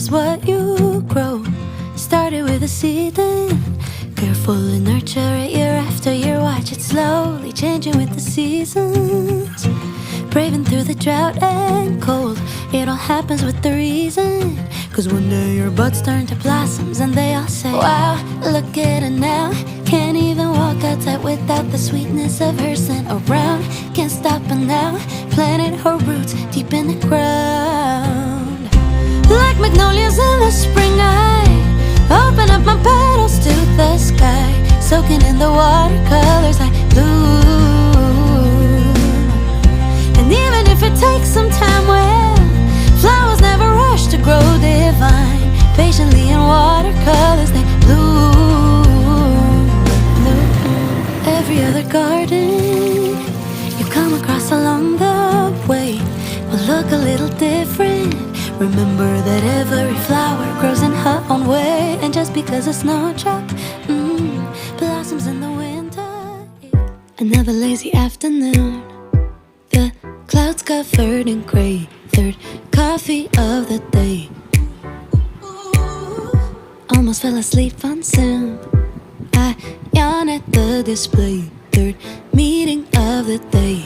is what you grow. Started with a seed, then carefully nurture it year after year. Watch it slowly changing with the seasons, braving through the drought and cold. It all happens with the reason, 'cause one day your buds turn to blossoms and they all say, wow, look at her now. Can't even walk outside without the sweetness of her scent around. Can't stop her now, planting her roots deep in the ground. Like magnolias in the spring, I open up my petals to the sky, soaking in the watercolors I bloom. And even if it takes some time, well, flowers never rush to grow divine. Patiently in watercolors they bloom. Every other garden you come across along the way will look a little different. Remember that every flower grows in her own way, and just because a snowdrop blossoms in the winter. Another lazy afternoon, the clouds covered in gray, third coffee of the day. Almost fell asleep on Zoom. I yawn at the display, third meeting of the day.